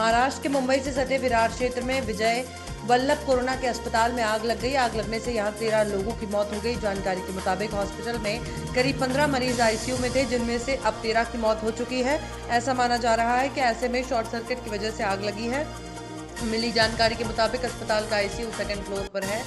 महाराष्ट्र के मुंबई से सटे विरार क्षेत्र में विजय वल्लभ कोरोना के अस्पताल में आग लग गई। आग लगने से यहां 13 लोगों की मौत हो गई। जानकारी के मुताबिक हॉस्पिटल में करीब 15 मरीज आईसीयू में थे, जिनमें से अब 13 की मौत हो चुकी है। ऐसा माना जा रहा है कि ऐसे में शॉर्ट सर्किट की वजह से आग लगी है। मिली जानकारी के मुताबिक अस्पताल का आईसीयू सेकेंड फ्लोर पर है।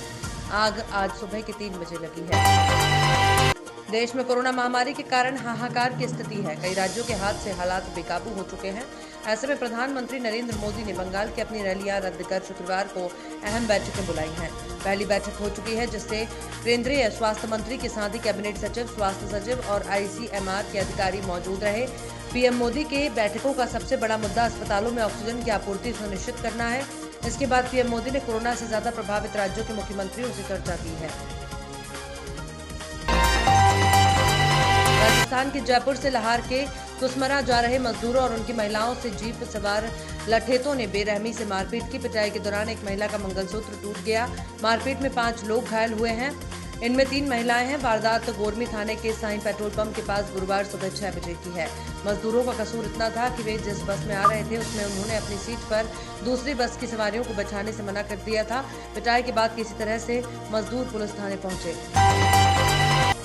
आग आज सुबह के 3 बजे लगी है। देश में कोरोना महामारी के कारण हाहाकार की स्थिति है। कई राज्यों के हाथ से हालात बेकाबू हो चुके हैं। ऐसे में प्रधानमंत्री नरेंद्र मोदी ने बंगाल की अपनी रैलियां रद्द कर शुक्रवार को अहम बैठकें बुलाई हैं। पहली बैठक हो चुकी है, जिससे केंद्रीय स्वास्थ्य मंत्री के साथ ही कैबिनेट सचिव, स्वास्थ्य सचिव और आईसीएमआर के अधिकारी मौजूद रहे। पीएम मोदी के बैठकों का सबसे बड़ा मुद्दा अस्पतालों में ऑक्सीजन की आपूर्ति सुनिश्चित करना है। इसके बाद पीएम मोदी ने कोरोना से ज्यादा प्रभावित राज्यों के मुख्यमंत्रियों से चर्चा की है। राजस्थान के जयपुर से लाहौर के कुसमरा जा रहे मजदूरों और उनकी महिलाओं से जीप सवार लठेतों ने बेरहमी से मारपीट की। पिटाई के दौरान एक महिला का मंगलसूत्र टूट गया। मारपीट में 5 लोग घायल हुए हैं, इनमें 3 महिलाएं हैं। वारदात गोरमी थाने के साईं पेट्रोल पंप के पास गुरुवार सुबह 6 बजे की है। मजदूरों का कसूर इतना था कि वे जिस बस में आ रहे थे उसमें उन्होंने अपनी सीट पर दूसरी बस की सवारियों को बैठाने से मना कर दिया था। पिटाई के बाद किसी तरह से मजदूर पुलिस थाने पहुंचे।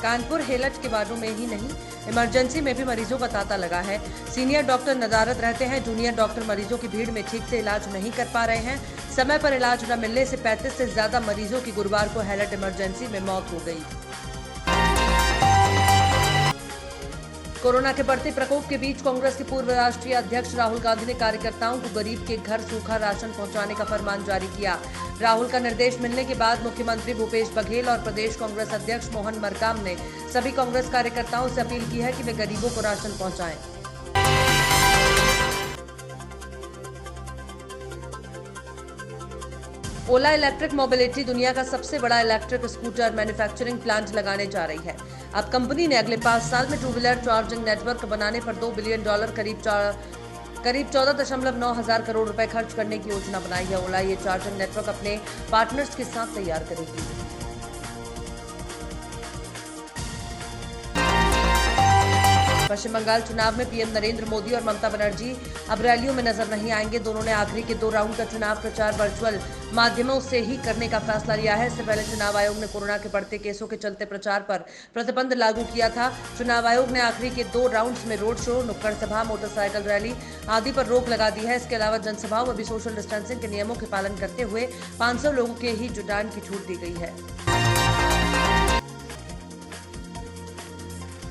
कानपुर हेलट के वार्डों में ही नहीं, इमरजेंसी में भी मरीजों का तांता लगा है। सीनियर डॉक्टर नदारद रहते हैं। जूनियर डॉक्टर मरीजों की भीड़ में ठीक से इलाज नहीं कर पा रहे हैं। समय पर इलाज न मिलने से 35 से ज्यादा मरीजों की गुरुवार को हेलट इमरजेंसी में मौत हो गई। कोरोना के बढ़ते प्रकोप के बीच कांग्रेस के पूर्व राष्ट्रीय अध्यक्ष राहुल गांधी ने कार्यकर्ताओं को गरीब के घर सूखा राशन पहुंचाने का फरमान जारी किया। राहुल का निर्देश मिलने के बाद मुख्यमंत्री भूपेश बघेल और प्रदेश कांग्रेस अध्यक्ष मोहन मरकाम ने सभी कांग्रेस कार्यकर्ताओं से अपील की है कि वे गरीबों को राशन पहुंचाएं। ओला इलेक्ट्रिक मोबिलिटी दुनिया का सबसे बड़ा इलेक्ट्रिक स्कूटर मैन्युफैक्चरिंग प्लांट लगाने जा रही है। अब कंपनी ने अगले 5 साल में 2 व्हीलर चार्जिंग नेटवर्क बनाने पर $2 बिलियन करीब 14.9 हजार करोड़ रुपए खर्च करने की योजना बनाई है। ओला ये चार्जिंग नेटवर्क अपने पार्टनर्स के साथ तैयार करेगी। पश्चिम बंगाल चुनाव में पीएम नरेंद्र मोदी और ममता बनर्जी अब रैलियों में नजर नहीं आएंगे। दोनों ने आखिरी के 2 राउंड का चुनाव प्रचार वर्चुअल माध्यमों से ही करने का फैसला लिया है। इससे पहले चुनाव आयोग ने कोरोना के बढ़ते केसों के चलते प्रचार पर प्रतिबंध लागू किया था। चुनाव आयोग ने आखिरी के 2 राउंड्स में रोड शो, नुक्कड़ सभा, मोटरसाइकिल रैली आदि पर रोक लगा दी है। इसके अलावा जनसभाओं में भी सोशल डिस्टेंसिंग के नियमों के पालन करते हुए 500 लोगों के ही जुटान की छूट दी गई है।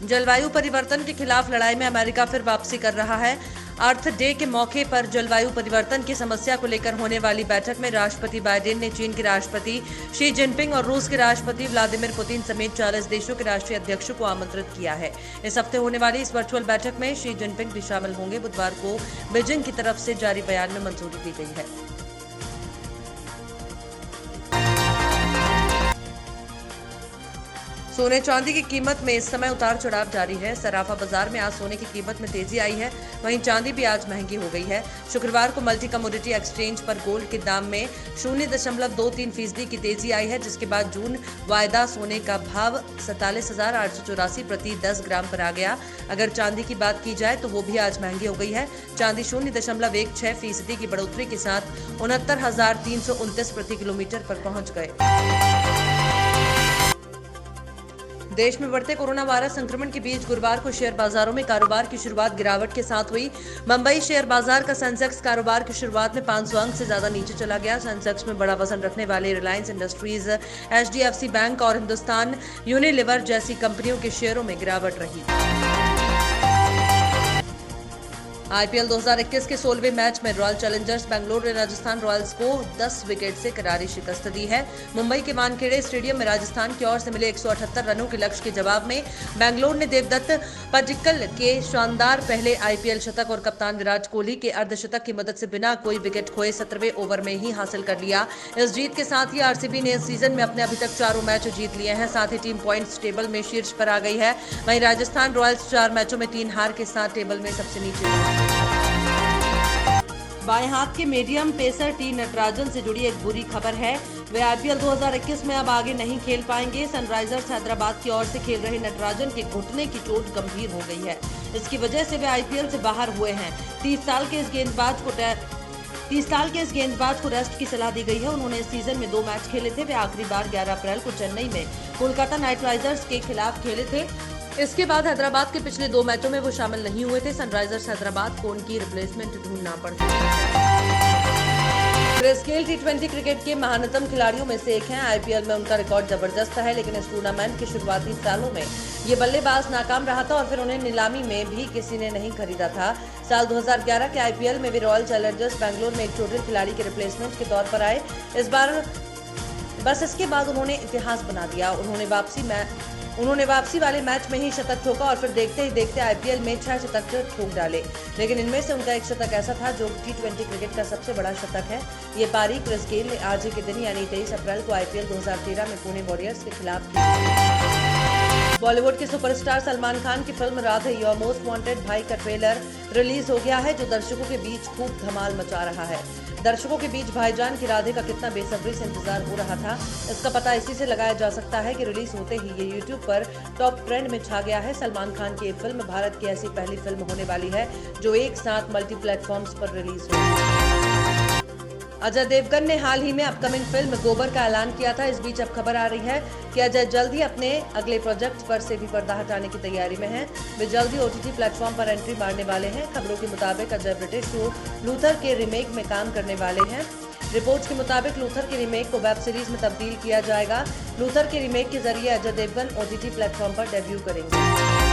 जलवायु परिवर्तन के खिलाफ लड़ाई में अमेरिका फिर वापसी कर रहा है। अर्थ डे के मौके पर जलवायु परिवर्तन की समस्या को लेकर होने वाली बैठक में राष्ट्रपति बाइडेन ने चीन के राष्ट्रपति शी जिनपिंग और रूस के राष्ट्रपति व्लादिमीर पुतिन समेत 40 देशों के राष्ट्रीय अध्यक्षों को आमंत्रित किया है। इस हफ्ते होने वाली इस वर्चुअल बैठक में शी जिनपिंग भी शामिल होंगे। बुधवार को बीजिंग की तरफ से जारी बयान में मंजूरी दी गई है। सोने चांदी की कीमत में इस समय उतार चढ़ाव जारी है। सराफा बाजार में आज सोने की कीमत में तेजी आई है, वहीं चांदी भी आज महंगी हो गई है। शुक्रवार को मल्टी कमोडिटी एक्सचेंज पर गोल्ड के दाम में 0.23% की तेजी आई है, जिसके बाद जून वायदा सोने का भाव 47,884 प्रति 10 ग्राम पर आ गया। अगर चांदी की बात की जाए तो वो भी आज महंगी हो गई है। चांदी 0.16% की बढ़ोतरी के साथ 69,329 प्रति किलोमीटर पर पहुंच गए। देश में बढ़ते कोरोना वायरस संक्रमण के बीच गुरुवार को शेयर बाजारों में कारोबार की शुरुआत गिरावट के साथ हुई। मुंबई शेयर बाजार का सेंसेक्स कारोबार की शुरुआत में 500 अंक से ज्यादा नीचे चला गया। सेंसेक्स में बड़ा वजन रखने वाले रिलायंस इंडस्ट्रीज, एचडीएफसी बैंक और हिंदुस्तान यूनिलीवर जैसी कंपनियों के शेयरों में गिरावट रही। आईपीएल 2021 के 16वें मैच में रॉयल चैलेंजर्स बेंगलुरु ने राजस्थान रॉयल्स को 10 विकेट से करारी शिकस्त दी है। मुंबई के वानखेड़े स्टेडियम में राजस्थान की ओर से मिले 178 रनों के लक्ष्य के जवाब में बेंगलुरु ने देवदत्त पडिक्कल के शानदार पहले आईपीएल शतक और कप्तान विराट कोहली के अर्धशतक की मदद से बिना कोई विकेट खोए 17वें ओवर में ही हासिल कर लिया। इस जीत के साथ ही आरसीबी ने इस सीजन में अपने अभी तक 4 मैच जीत लिए हैं। साथ ही टीम पॉइंट्स टेबल में शीर्ष पर आ गई है। वहीं राजस्थान रॉयल्स 4 मैचों में 3 हार के साथ टेबल में सबसे नीचे है। बाएं हाथ के मीडियम पेसर टी नटराजन से जुड़ी एक बुरी खबर है। वे आईपीएल 2021 में अब आगे नहीं खेल पाएंगे। सनराइजर्स हैदराबाद की ओर से खेल रहे नटराजन के घुटने की चोट गंभीर हो गई है। इसकी वजह से वे आईपीएल से बाहर हुए हैं। 30 साल के इस गेंदबाज को 30 साल के इस गेंदबाज को रेस्ट की सलाह दी गई है। उन्होंने इस सीजन में 2 मैच खेले थे। वे आखिरी बार 11 अप्रैल को चेन्नई में कोलकाता नाइट राइडर्स के खिलाफ खेले थे। इसके बाद हैदराबाद के पिछले 2 मैचों में वो शामिल नहीं हुए थे। सनराइजर्स हैदराबाद को उनकी रिप्लेसमेंट ढूंढना पड़ सकता है। क्रिस गेल टी20 क्रिकेट के महानतम खिलाड़ियों में से एक हैं। आईपीएल में उनका रिकॉर्ड जबरदस्त है, लेकिन इस टूर्नामेंट के शुरुआती सालों में ये बल्लेबाज नाकाम रहा था और फिर उन्हें नीलामी में भी किसी ने नहीं खरीदा था। साल 2011 के आईपीएल में वे रॉयल चैलेंजर्स बैंगलोर में एक चोटिल खिलाड़ी के रिप्लेसमेंट के तौर पर आए। इस बार बस इसके बाद उन्होंने इतिहास बना दिया। उन्होंने वापसी वाले मैच में ही शतक ठोका और फिर देखते ही देखते आईपीएल में 6 शतक ठोक डाले। लेकिन इनमें से उनका एक शतक ऐसा था जो टी20 क्रिकेट का सबसे बड़ा शतक है। ये पारी क्रिस गेल ने आज ही के दिन यानी 23 अप्रैल को आईपीएल 2013 में पुणे वॉरियर्स के खिलाफ की। बॉलीवुड के सुपरस्टार सलमान खान की film Radhe your most wanted भाई का ट्रेलर रिलीज हो गया है, जो दर्शकों के बीच खूब धमाल मचा रहा है। दर्शकों के बीच भाईजान की राधे का कितना बेसब्री से इंतजार हो रहा था, इसका पता इसी से लगाया जा सकता है कि रिलीज होते ही ये यूट्यूब पर टॉप ट्रेंड में छा गया है। सलमान खान की ये फिल्म भारत की ऐसी पहली फिल्म होने वाली है जो एक साथ मल्टी प्लेटफॉर्म्स पर रिलीज होगी। अजय देवगन ने हाल ही में अपकमिंग फिल्म गोबर का ऐलान किया था। इस बीच अब खबर आ रही है कि अजय जल्द ही अपने अगले प्रोजेक्ट पर से भी पर्दा हटाने की तैयारी में हैं। वे जल्द ही ओटीटी प्लेटफॉर्म पर एंट्री मारने वाले हैं। खबरों के मुताबिक अजय ब्रिटिश शो लूथर के रीमेक में काम करने वाले हैं। रिपोर्ट्स के मुताबिक लूथर के रीमेक को वेब सीरीज में तब्दील किया जाएगा। लूथर के रीमेक के जरिए अजय देवगन ओटीटी प्लेटफॉर्म पर डेब्यू करेंगे।